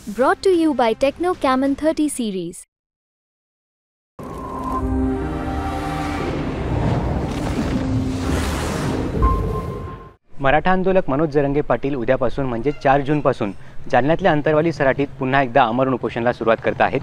Brought to you by Techno Camon 30 series. Maratha आंदोलक मनोज जरंगे पाटील उद्यापासून म्हणजे 4 जूनपासून जालन्यातल्या अंतरवाली सराटीत पुन्हा एकदा आमरण उपोषणाला सुरुवात करत आहेत।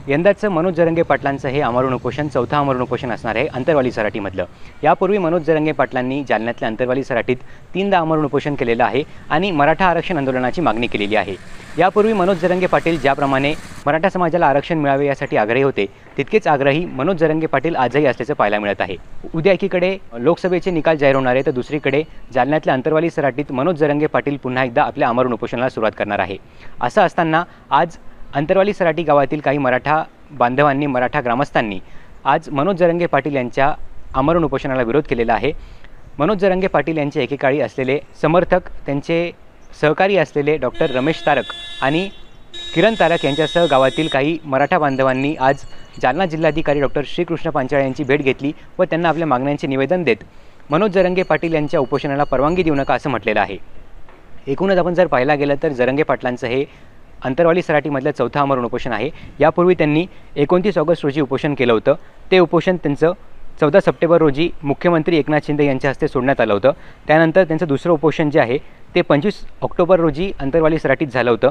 यंदाचं मनोज जरंगे पाटलांचं हे आमरण उपोषण चौथा आमरण उपोषण असणार आहे अंतरवाली सराटीमधलं। यापूर्वी मनोज जरंगे पाटलांनी जालन्यातल्या अंतरवाली सराटीत 3दा आमरण उपोषण केलेलं आहे आणि मराठा आरक्षण आंदोलनाची मागणी केलेली आहे। यापूर्वी मनोज जरंगे पाटील ज्याप्रमाणे मराठा समाजाला आरक्षण मिळावे यासाठी आग्रही होते, तितकेच आग्रही मनोज जरंगे पाटील आजही असल्याचं पाहायला मिळत आहे। उद्या एकीकडे लोकसभेचे निकाल जाहीर होणार आहे तर दुसरीकडे जालन्यातल्या अंतरवाली सराटीत मनोज जरंगे पाटील पुन्हा एकदा आपल्या आमरण उपोषणाला सुरुवात करणार आहे। असं असताना आज अंतरवाली सराटी गावातील काही मराठा बांधवांनी, मराठा ग्रामस्थांनी आज मनोज जरंगे पाटील यांच्या आमरण उपोषणाला विरोध केलेला आहे। मनोज जरंगे पाटील यांचे एकेकाळी असलेले समर्थक, त्यांचे सहकारी असलेले डॉक्टर रमेश तारक आणि किरण तारक यांच्यासह गावातील काही मराठा बांधवांनी आज जालना जिल्हाधिकारी डॉक्टर श्रीकृष्ण पांचाळे यांची भेट घेतली व त्यांना आपल्या मागण्यांचे निवेदन देत मनोज जरंगे पाटील यांच्या उपोषणाला परवानगी देऊ नका असं म्हटलेलं आहे। एकूणच आपण जर पाहायला गेलं तर जरंगे पाटलांचं हे अंतरवाली सराटीमधलं चौथा आमरण उपोषण आहे। यापूर्वी त्यांनी 29 ऑगस्ट रोजी उपोषण केलं होतं। ते उपोषण त्यांचं 14 सप्टेंबर रोजी मुख्यमंत्री एकनाथ शिंदे यांच्या हस्ते सोडण्यात आलं होतं। त्यानंतर त्यांचं दुसरं उपोषण जे आहे ते 25 ऑक्टोबर रोजी अंतरवाली सराटीत झालं होतं।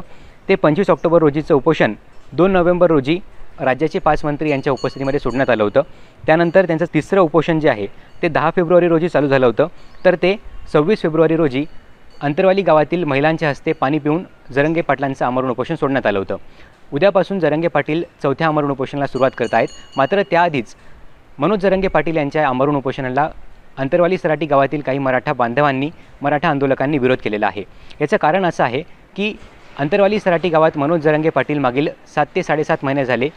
ते 25 ऑक्टोबर रोजीचं उपोषण 2 नोव्हेंबर रोजी राज्याचे 5 मंत्री यांच्या उपस्थितीमध्ये सोडण्यात आलं होतं। त्यानंतर त्यांचं तिसरं उपोषण जे आहे ते 10 फेब्रुवारी रोजी चालू झालं होतं, तर ते 26 फेब्रुवारी रोजी अंतरवाली गावातील महिलांच्या हस्ते पाणी पिऊन जरंगे पाटलांचं आमरण उपोषण सोडण्यात आलं होतं। उद्यापासून जरंगे पाटील चौथ्या आमरण उपोषणाला सुरुवात करत आहेत। मात्र त्याआधीच मनोज जरंगे पाटील यांच्या आमरण उपोषणाला अंतरवाली सराटी गावातील काही मराठा बांधवांनी, मराठा आंदोलकांनी विरोध केलेला आहे। याचं कारण असं आहे की अंतरवाली सराटी गावात मनोज जरंगे पाटील मागील 7 ते 7.5 महिने झाले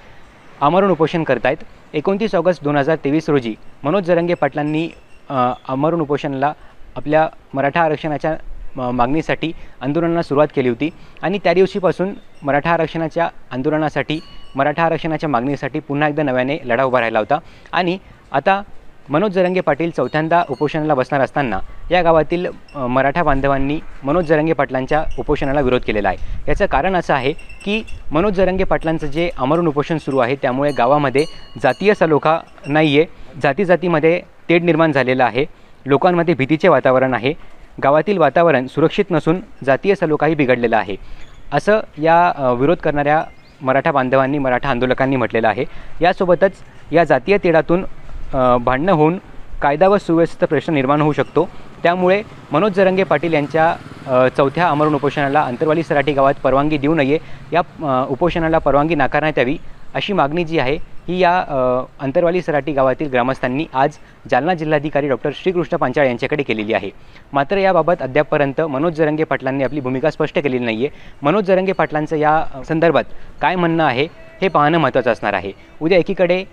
आमरण उपोषण करत आहेत। 29 ऑगस्ट 2023 रोजी मनोज जरंगे पाटलांनी आमरण उपोषणाला आपल्या मराठा आरक्षणाच्या मागणीसाठी आंदोलनाला सुरुवात केली होती आणि त्या दिवशीपासून मराठा आरक्षणाच्या आंदोलनासाठी, मराठा आरक्षणाच्या मागणीसाठी पुन्हा एकदा नव्याने लढा उभा राहिला होता आणि आता मनोज जरंगे पाटील चौथ्यांदा उपोषणाला बसणार असताना या गावातील मराठा बांधवांनी मनोज जरंगे पाटलांच्या उपोषणाला विरोध केलेला आहे। याचं कारण असं आहे की मनोज जरंगे पाटलांचं जे आमरण उपोषण सुरू आहे त्यामुळे गावामध्ये जातीय सलोखा नाही आहे, जातीजातीमध्ये तेढ निर्माण झालेला आहे, लोकांमध्ये भीतीचे वातावरण आहे, गावातील वातावरण सुरक्षित नसून जातीय सलोखाही बिघडलेला आहे असं या विरोध करणाऱ्या मराठा बांधवांनी, मराठा आंदोलकांनी म्हटलेलं आहे। यासोबतच या जातीय तेढातून भांडणं होऊन कायदा व सुव्यवस्थेचा प्रश्न निर्माण होऊ शकतो। त्यामुळे मनोज जरंगे पाटील यांच्या चौथ्या आमरण उपोषणाला अंतरवाली सराटी गावात परवानगी देऊ नये, या उपोषणाला परवानगी नाकारण्यात यावी अशी मागणी जी आहे ही या अंतरवाली सराटी गावातील ग्रामस्थांनी आज जालना जिल्हाधिकारी डॉक्टर श्रीकृष्ण पांचाळे यांच्याकडे केलेली आहे। मात्र याबाबत अद्यापपर्यंत मनोज जरंगे पाटलांनी आपली भूमिका स्पष्ट केलेली नाही आहे। मनोज जरंगे पाटलांचं या संदर्भात काय म्हणणं आहे हे पाहणं महत्त्वाचं असणार आहे। उद्या एकीकडे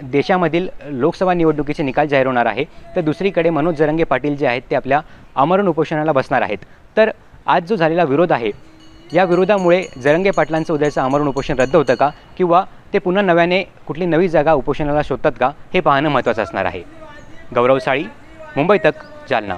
देशामधील लोकसभा निवडणुकीचे निकाल जाहीर होणार आहे तर दुसरीकडे मनोज जरंगे पाटील जे आहेत ते आपल्या आमरण उपोषणाला बसणार आहेत। तर आज जो झालेला विरोध आहे या विरोधामुळे जरंगे पाटलांचं उद्याचं आमरण उपोषण रद्द होतं का किंवा ते पुन्हा नव्याने कुठली नवी जागा उपोषणाला शोधतात का हे पाहणं महत्त्वाचं असणार आहे। गौरव साळी, मुंबई तक, जालना।